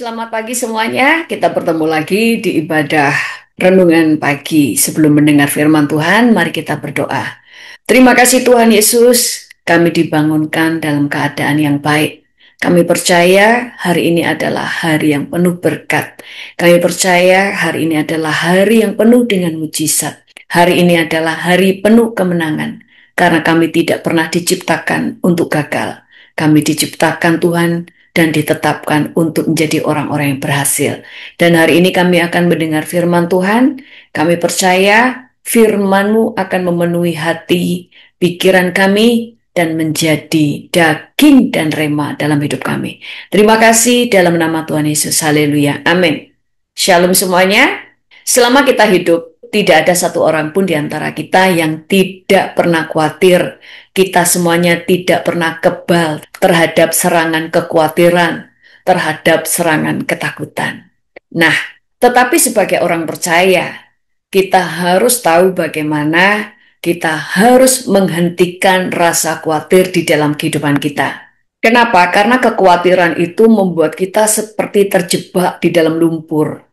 Selamat pagi semuanya. Kita bertemu lagi di ibadah renungan pagi. Sebelum mendengar firman Tuhan, mari kita berdoa. Terima kasih Tuhan Yesus, kami dibangunkan dalam keadaan yang baik. Kami percaya hari ini adalah hari yang penuh berkat. Kami percaya hari ini adalah hari yang penuh dengan mujizat. Hari ini adalah hari penuh kemenangan. Karena kami tidak pernah diciptakan untuk gagal. Kami diciptakan Tuhan dan ditetapkan untuk menjadi orang-orang yang berhasil. Dan hari ini kami akan mendengar firman Tuhan. Kami percaya firman-Mu akan memenuhi hati, pikiran kami, dan menjadi daging dan rema dalam hidup kami. Terima kasih dalam nama Tuhan Yesus. Haleluya. Amin. Shalom semuanya. Selama kita hidup, tidak ada satu orang pun di antara kita yang tidak pernah khawatir. Kita semuanya tidak pernah kebal terhadap serangan kekhawatiran, terhadap serangan ketakutan. Nah, tetapi sebagai orang percaya, kita harus tahu bagaimana kita harus menghentikan rasa khawatir di dalam kehidupan kita. Kenapa? Karena kekhawatiran itu membuat kita seperti terjebak di dalam lumpur.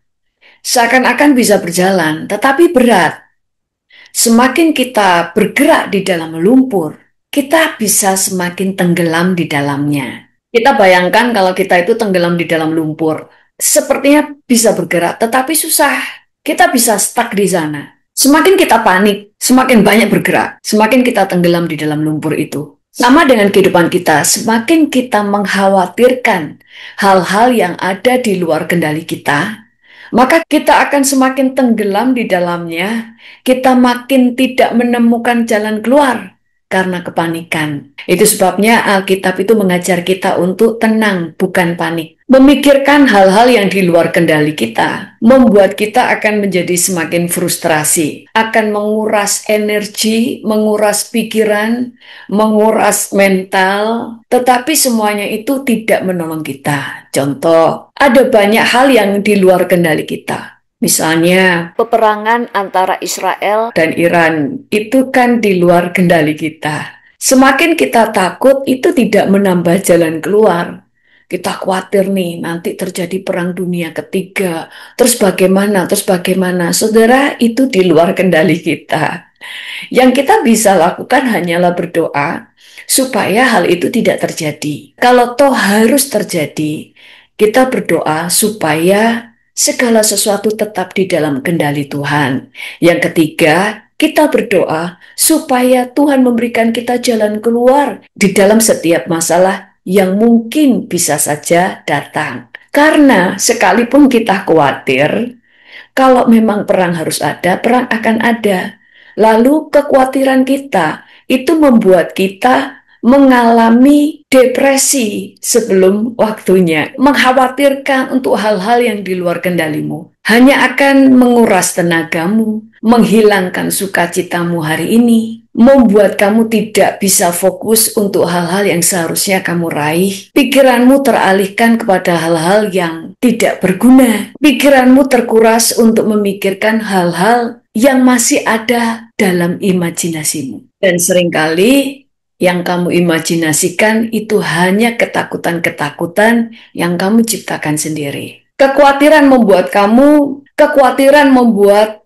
Seakan-akan bisa berjalan, tetapi berat. Semakin kita bergerak di dalam lumpur, kita bisa semakin tenggelam di dalamnya. Kita bayangkan kalau kita itu tenggelam di dalam lumpur, sepertinya bisa bergerak, tetapi susah. Kita bisa stuck di sana. Semakin kita panik, semakin banyak bergerak, semakin kita tenggelam di dalam lumpur itu. Sama dengan kehidupan kita, semakin kita mengkhawatirkan hal-hal yang ada di luar kendali kita, maka kita akan semakin tenggelam di dalamnya, kita makin tidak menemukan jalan keluar karena kepanikan. Itu sebabnya Alkitab itu mengajar kita untuk tenang, bukan panik. Memikirkan hal-hal yang di luar kendali kita membuat kita akan menjadi semakin frustrasi, akan menguras energi, menguras pikiran, menguras mental, tetapi semuanya itu tidak menolong kita. Contoh, ada banyak hal yang di luar kendali kita. Misalnya, peperangan antara Israel dan Iran itu kan di luar kendali kita. Semakin kita takut, itu tidak menambah jalan keluar. Kita khawatir nih, nanti terjadi perang dunia ketiga. Terus bagaimana? Terus bagaimana? Saudara, itu di luar kendali kita. Yang kita bisa lakukan hanyalah berdoa supaya hal itu tidak terjadi. Kalau toh harus terjadi, kita berdoa supaya segala sesuatu tetap di dalam kendali Tuhan. Yang ketiga, kita berdoa supaya Tuhan memberikan kita jalan keluar di dalam setiap masalah yang mungkin bisa saja datang. Karena sekalipun kita khawatir, kalau memang perang harus ada, perang akan ada. Lalu kekhawatiran kita itu membuat kita mengalami depresi sebelum waktunya, mengkhawatirkan untuk hal-hal yang di luar kendalimu. Hanya akan menguras tenagamu, menghilangkan sukacitamu hari ini, membuat kamu tidak bisa fokus untuk hal-hal yang seharusnya kamu raih. Pikiranmu teralihkan kepada hal-hal yang tidak berguna. Pikiranmu terkuras untuk memikirkan hal-hal yang masih ada dalam imajinasimu. Dan seringkali yang kamu imajinasikan itu hanya ketakutan-ketakutan yang kamu ciptakan sendiri. Kekhawatiran membuat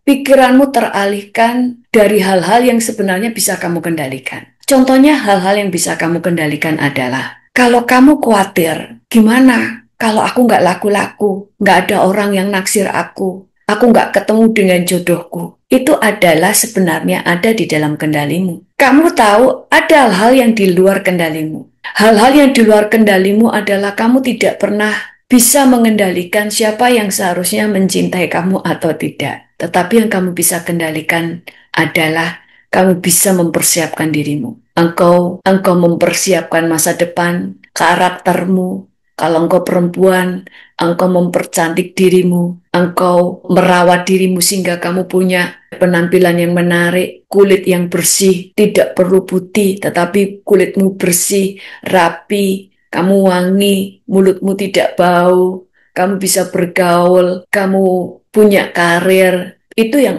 pikiranmu teralihkan dari hal-hal yang sebenarnya bisa kamu kendalikan. Contohnya hal-hal yang bisa kamu kendalikan adalah, kalau kamu khawatir, gimana kalau aku nggak laku-laku, nggak ada orang yang naksir aku nggak ketemu dengan jodohku. Itu adalah sebenarnya ada di dalam kendalimu. Kamu tahu ada hal-hal yang di luar kendalimu. Hal-hal yang di luar kendalimu adalah kamu tidak pernah bisa mengendalikan siapa yang seharusnya mencintai kamu atau tidak. Tetapi yang kamu bisa kendalikan adalah kamu bisa mempersiapkan dirimu. Engkau mempersiapkan masa depan, karaktermu. Kalau engkau perempuan, engkau mempercantik dirimu, engkau merawat dirimu sehingga kamu punya penampilan yang menarik, kulit yang bersih, tidak perlu putih, tetapi kulitmu bersih, rapi, kamu wangi, mulutmu tidak bau, kamu bisa bergaul, kamu punya karir, itu yang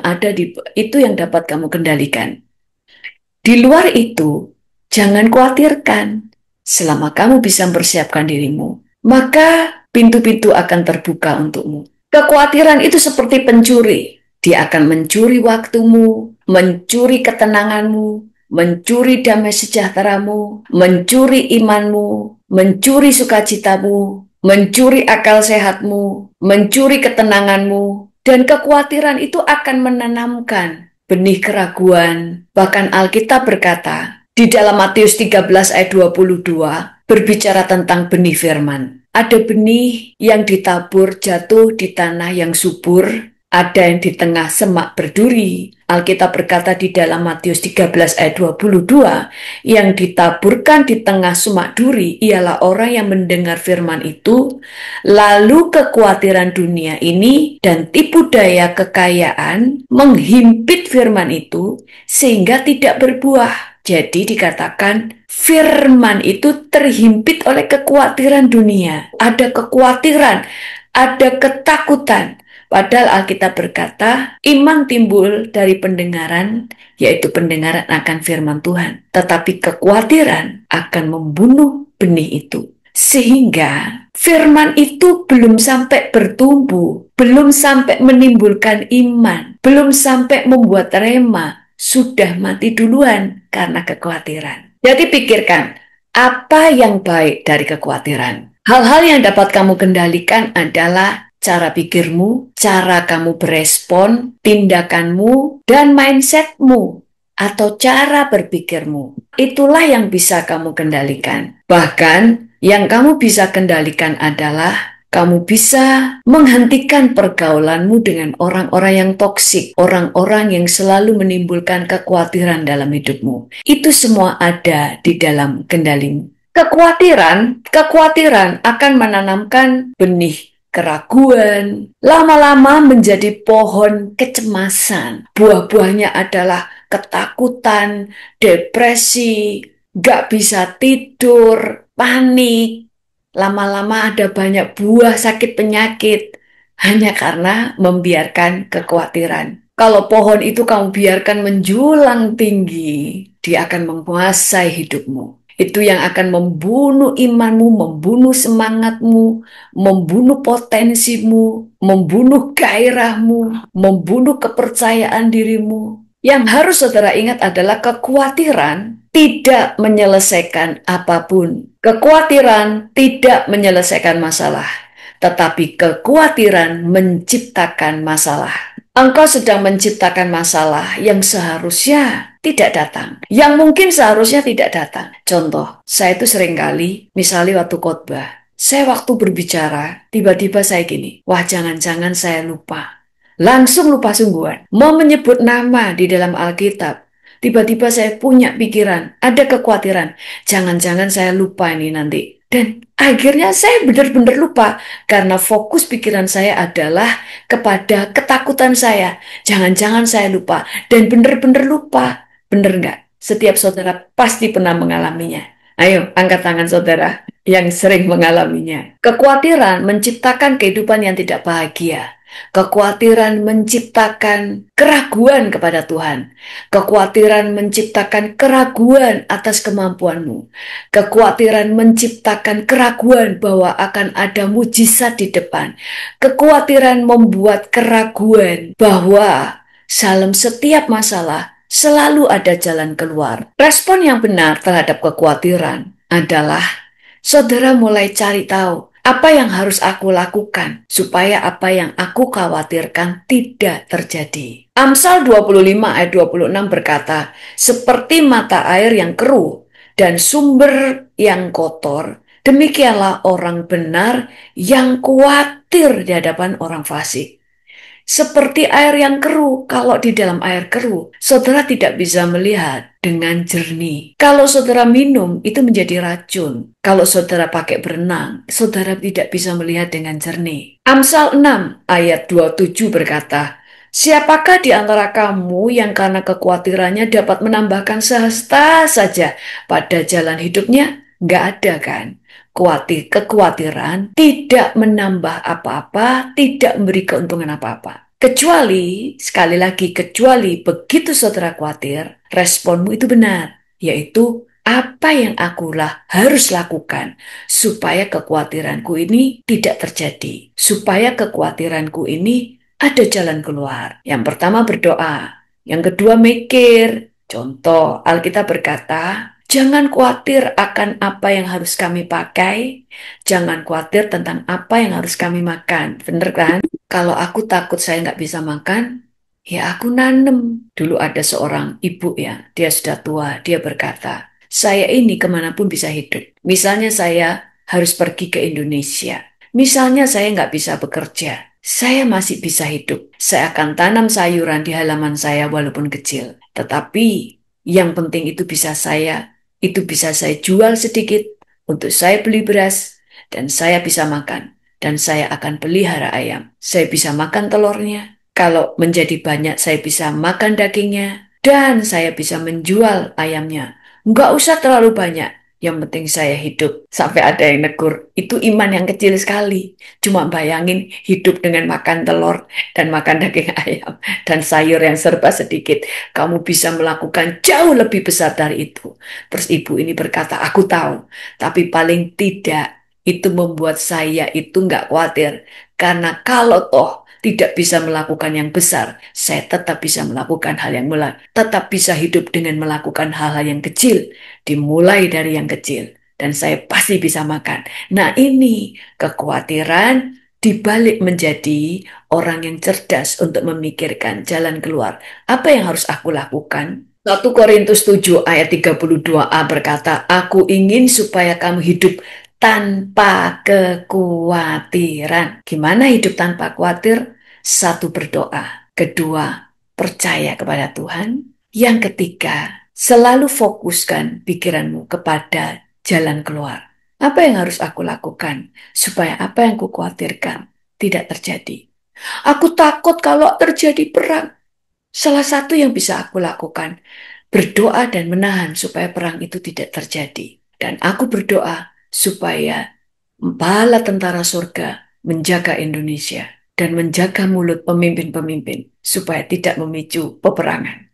dapat kamu kendalikan. Di luar itu, jangan khawatirkan selama kamu bisa mempersiapkan dirimu. Maka pintu-pintu akan terbuka untukmu. Kekhawatiran itu seperti pencuri. Dia akan mencuri waktumu, mencuri ketenanganmu, mencuri damai sejahteramu, mencuri imanmu, mencuri sukacitamu, mencuri akal sehatmu, mencuri ketenanganmu, dan kekhawatiran itu akan menanamkan benih keraguan. Bahkan Alkitab berkata, di dalam Matius 13 ayat 22, berbicara tentang benih firman. Ada benih yang ditabur jatuh di tanah yang subur, ada yang di tengah semak berduri. Alkitab berkata di dalam Matius 13 ayat 22, yang ditaburkan di tengah semak duri ialah orang yang mendengar firman itu, lalu kekhawatiran dunia ini dan tipu daya kekayaan menghimpit firman itu sehingga tidak berbuah. Jadi dikatakan firman itu terhimpit oleh kekhawatiran dunia. Ada kekhawatiran, ada ketakutan. Padahal Alkitab berkata, iman timbul dari pendengaran, yaitu pendengaran akan firman Tuhan. Tetapi kekhawatiran akan membunuh benih itu. Sehingga firman itu belum sampai bertumbuh, belum sampai menimbulkan iman, belum sampai membuat rema, sudah mati duluan karena kekhawatiran. Jadi pikirkan, apa yang baik dari kekhawatiran? Hal-hal yang dapat kamu kendalikan adalah cara pikirmu, cara kamu berespon, tindakanmu, dan mindsetmu atau cara berpikirmu. Itulah yang bisa kamu kendalikan. Bahkan yang kamu bisa kendalikan adalah kamu bisa menghentikan pergaulanmu dengan orang-orang yang toksik, orang-orang yang selalu menimbulkan kekhawatiran dalam hidupmu. Itu semua ada di dalam kendalimu. Kekhawatiran akan menanamkan benih keraguan, lama-lama menjadi pohon kecemasan. Buah-buahnya adalah ketakutan, depresi, gak bisa tidur, panik. Lama-lama ada banyak buah sakit penyakit hanya karena membiarkan kekhawatiran. Kalau pohon itu kamu biarkan menjulang tinggi, dia akan menguasai hidupmu. Itu yang akan membunuh imanmu, membunuh semangatmu, membunuh potensimu, membunuh gairahmu, membunuh kepercayaan dirimu. Yang harus saudara ingat adalah kekhawatiran tidak menyelesaikan apapun. Kekhawatiran tidak menyelesaikan masalah, tetapi kekhawatiran menciptakan masalah. Engkau sedang menciptakan masalah yang seharusnya tidak datang, yang mungkin seharusnya tidak datang. Contoh, saya itu seringkali, misalnya waktu khotbah, saya waktu berbicara, tiba-tiba saya gini, wah jangan-jangan saya lupa. Langsung lupa sungguhan. Mau menyebut nama di dalam Alkitab, tiba-tiba saya punya pikiran, ada kekhawatiran, jangan-jangan saya lupa ini nanti. Dan akhirnya saya benar-benar lupa, karena fokus pikiran saya adalah kepada ketakutan saya. Jangan-jangan saya lupa, dan benar-benar lupa. Benar nggak? Setiap saudara pasti pernah mengalaminya. Ayo, angkat tangan saudara yang sering mengalaminya. Kekhawatiran menciptakan kehidupan yang tidak bahagia. Kekhawatiran menciptakan keraguan kepada Tuhan. Kekhawatiran menciptakan keraguan atas kemampuanmu. Kekhawatiran menciptakan keraguan bahwa akan ada mujizat di depan. Kekhawatiran membuat keraguan bahwa dalam setiap masalah selalu ada jalan keluar. Respon yang benar terhadap kekhawatiran adalah saudara mulai cari tahu apa yang harus aku lakukan supaya apa yang aku khawatirkan tidak terjadi. Amsal 25 ayat 26 berkata, seperti mata air yang keruh dan sumber yang kotor, demikianlah orang benar yang khawatir di hadapan orang fasik. Seperti air yang keruh, kalau di dalam air keruh, saudara tidak bisa melihat dengan jernih. Kalau saudara minum, itu menjadi racun. Kalau saudara pakai berenang, saudara tidak bisa melihat dengan jernih. Amsal 6 ayat 27 berkata, siapakah di antara kamu yang karena kekhawatirannya dapat menambahkan sehasta saja pada jalan hidupnya? Nggak ada kan? Kekhawatiran tidak menambah apa-apa, tidak memberi keuntungan apa-apa. Kecuali, sekali lagi, kecuali begitu saudara khawatir, responmu itu benar, yaitu Apa yang akulah harus lakukan supaya kekhawatiranku ini tidak terjadi, supaya kekhawatiranku ini ada jalan keluar. Yang pertama berdoa, yang kedua mikir. Contoh, Alkitab berkata, jangan khawatir akan apa yang harus kami pakai, jangan khawatir tentang apa yang harus kami makan. Bener kan? Kalau aku takut saya nggak bisa makan, ya aku nanem. Dulu ada seorang ibu ya, dia sudah tua, dia berkata, saya ini kemanapun bisa hidup. Misalnya saya harus pergi ke Indonesia. Misalnya saya nggak bisa bekerja. Saya masih bisa hidup. Saya akan tanam sayuran di halaman saya walaupun kecil. Tetapi yang penting itu bisa saya jual sedikit untuk saya beli beras dan saya bisa makan. Dan saya akan pelihara ayam. Saya bisa makan telurnya. Kalau menjadi banyak, saya bisa makan dagingnya. Dan saya bisa menjual ayamnya. Nggak usah terlalu banyak. Yang penting saya hidup. Sampai ada yang negur, itu iman yang kecil sekali. Cuma bayangin hidup dengan makan telur dan makan daging ayam. Dan sayur yang serba sedikit. Kamu bisa melakukan jauh lebih besar dari itu. Terus ibu ini berkata, aku tahu. Tapi paling tidak itu membuat saya itu nggak khawatir. Karena kalau toh tidak bisa melakukan yang besar, saya tetap bisa melakukan hal yang mulai, tetap bisa hidup dengan melakukan hal-hal yang kecil, dimulai dari yang kecil, dan saya pasti bisa makan. Nah ini kekhawatiran dibalik menjadi orang yang cerdas untuk memikirkan jalan keluar. Apa yang harus aku lakukan? 1 Korintus 7 ayat 32a berkata, aku ingin supaya kamu hidup tanpa kekhawatiran. Gimana hidup tanpa khawatir? Satu, berdoa. Kedua, percaya kepada Tuhan. Yang ketiga, selalu fokuskan pikiranmu kepada jalan keluar. Apa yang harus aku lakukan supaya apa yang kukhawatirkan tidak terjadi? Aku takut kalau terjadi perang. Salah satu yang bisa aku lakukan, berdoa dan menahan supaya perang itu tidak terjadi. Dan aku berdoa supaya bala tentara surga menjaga Indonesia dan menjaga mulut pemimpin-pemimpin supaya tidak memicu peperangan.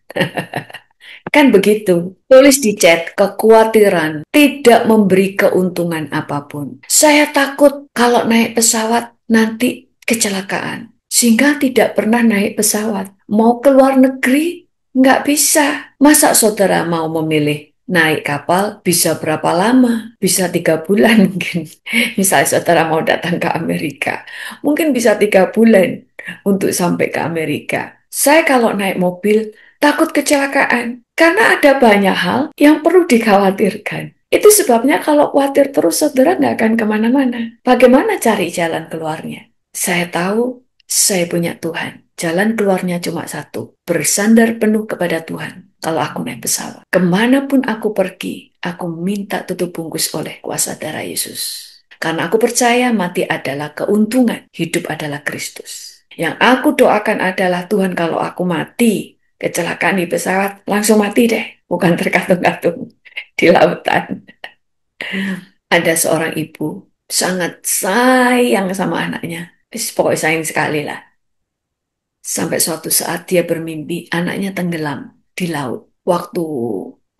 Kan begitu. Tulis di chat, kekhawatiran tidak memberi keuntungan apapun. Saya takut kalau naik pesawat nanti kecelakaan. Sehingga tidak pernah naik pesawat. Mau ke luar negeri, nggak bisa. Masa saudara mau memilih naik kapal bisa berapa lama? Bisa 3 bulan mungkin. Misalnya saudara mau datang ke Amerika. Mungkin bisa 3 bulan untuk sampai ke Amerika. Saya kalau naik mobil, takut kecelakaan. Karena ada banyak hal yang perlu dikhawatirkan. Itu sebabnya kalau khawatir terus, saudara nggak akan kemana-mana. Bagaimana cari jalan keluarnya? Saya tahu saya punya Tuhan. Jalan keluarnya cuma satu. Bersandar penuh kepada Tuhan. Kalau aku naik pesawat. Kemanapun aku pergi, aku minta tutup bungkus oleh kuasa darah Yesus. Karena aku percaya mati adalah keuntungan. Hidup adalah Kristus. Yang aku doakan adalah Tuhan kalau aku mati, kecelakaan di pesawat, langsung mati deh. Bukan tergantung-gantung di lautan. Ada seorang ibu, sangat sayang sama anaknya. Pokoknya sayang sekali lah. Sampai suatu saat dia bermimpi anaknya tenggelam di laut. Waktu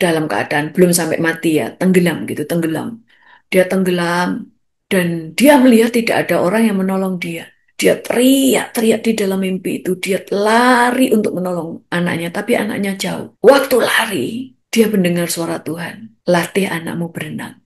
dalam keadaan belum sampai mati ya, tenggelam gitu, tenggelam. Dia tenggelam dan dia melihat tidak ada orang yang menolong dia. Dia teriak-teriak di dalam mimpi itu. Dia lari untuk menolong anaknya, tapi anaknya jauh. Waktu lari, dia mendengar suara Tuhan. Latih anakmu berenang.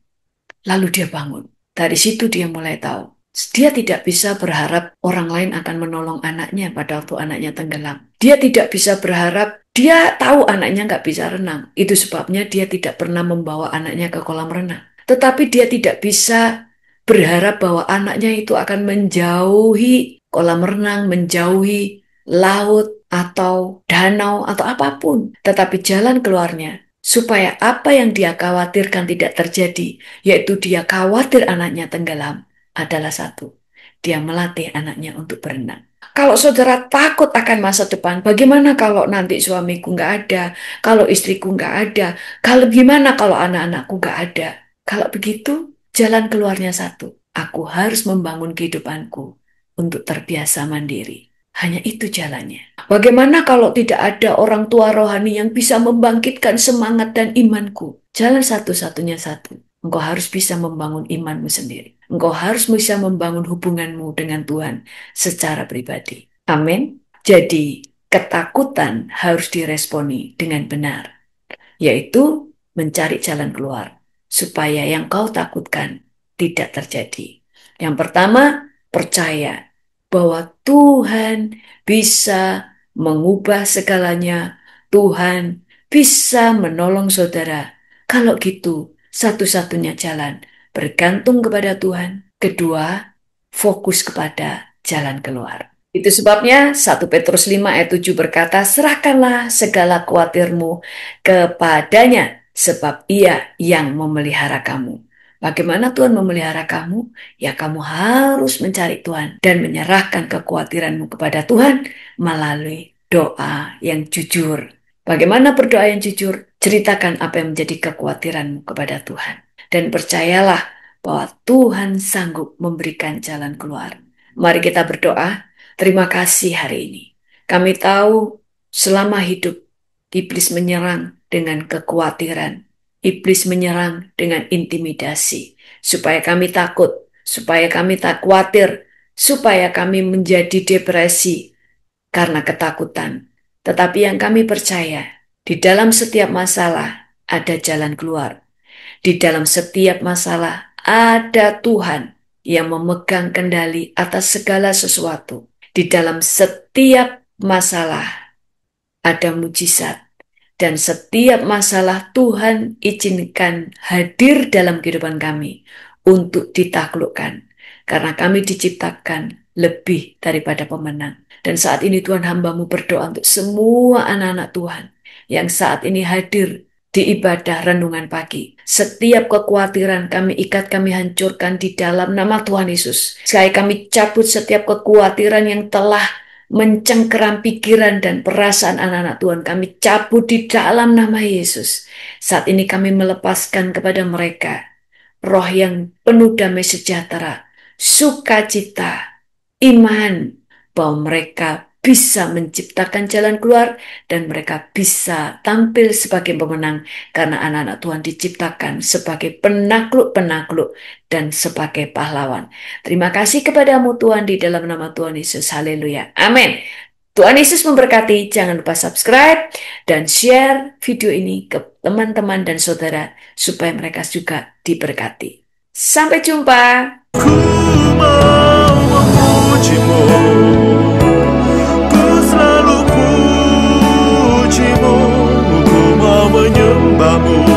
Lalu dia bangun. Dari situ dia mulai tahu. Dia tidak bisa berharap orang lain akan menolong anaknya pada waktu anaknya tenggelam. Dia tidak bisa berharap, dia tahu anaknya nggak bisa renang. Itu sebabnya dia tidak pernah membawa anaknya ke kolam renang. Tetapi dia tidak bisa berharap bahwa anaknya itu akan menjauhi kolam renang, menjauhi laut atau danau atau apapun. Tetapi jalan keluarnya supaya apa yang dia khawatirkan tidak terjadi, yaitu dia khawatir anaknya tenggelam, adalah satu. Dia melatih anaknya untuk berenang. Kalau saudara takut akan masa depan, bagaimana kalau nanti suamiku nggak ada, kalau istriku nggak ada, kalau gimana kalau anak-anakku nggak ada? Kalau begitu, jalan keluarnya satu. Aku harus membangun kehidupanku untuk terbiasa mandiri. Hanya itu jalannya. Bagaimana kalau tidak ada orang tua rohani yang bisa membangkitkan semangat dan imanku? Jalan satu-satunya satu. Engkau harus bisa membangun imanmu sendiri. Engkau harus bisa membangun hubunganmu dengan Tuhan secara pribadi. Amin. Jadi, ketakutan harus diresponi dengan benar, yaitu mencari jalan keluar supaya yang kau takutkan tidak terjadi. Yang pertama, percaya bahwa Tuhan bisa mengubah segalanya. Tuhan bisa menolong saudara. Kalau gitu, satu-satunya jalan bergantung kepada Tuhan. Kedua, fokus kepada jalan keluar. Itu sebabnya 1 Petrus 5 ayat 7 berkata, serahkanlah segala khawatirmu kepadanya, sebab ia yang memelihara kamu. Bagaimana Tuhan memelihara kamu? Ya, kamu harus mencari Tuhan dan menyerahkan kekhawatiranmu kepada Tuhan melalui doa yang jujur. Bagaimana berdoa yang jujur? Ceritakan apa yang menjadi kekhawatiranmu kepada Tuhan. Dan percayalah bahwa Tuhan sanggup memberikan jalan keluar. Mari kita berdoa. Terima kasih hari ini. Kami tahu selama hidup iblis menyerang dengan kekhawatiran. Iblis menyerang dengan intimidasi. Supaya kami takut, supaya kami tak khawatir, supaya kami menjadi depresi karena ketakutan. Tetapi yang kami percaya, di dalam setiap masalah ada jalan keluar. Di dalam setiap masalah ada Tuhan yang memegang kendali atas segala sesuatu. Di dalam setiap masalah ada mujizat. Dan setiap masalah Tuhan izinkan hadir dalam kehidupan kami untuk ditaklukkan. Karena kami diciptakan lebih daripada pemenang. Dan saat ini Tuhan, hamba-Mu berdoa untuk semua anak-anak Tuhan yang saat ini hadir di ibadah renungan pagi. Setiap kekhawatiran kami ikat, kami hancurkan di dalam nama Tuhan Yesus. Sekali kami cabut setiap kekhawatiran yang telah mencengkeram pikiran dan perasaan anak-anak Tuhan. Kami cabut di dalam nama Yesus. Saat ini kami melepaskan kepada mereka roh yang penuh damai sejahtera, sukacita, iman, bahwa mereka bisa menciptakan jalan keluar dan mereka bisa tampil sebagai pemenang karena anak-anak Tuhan diciptakan sebagai penakluk-penakluk dan sebagai pahlawan. Terima kasih kepadamu Tuhan di dalam nama Tuhan Yesus. Haleluya. Amin. Tuhan Yesus memberkati. Jangan lupa subscribe dan share video ini ke teman-teman dan saudara supaya mereka juga diberkati. Sampai jumpa. Ku mau memujimu, ku selalu pujimu, ku mau menyembahmu.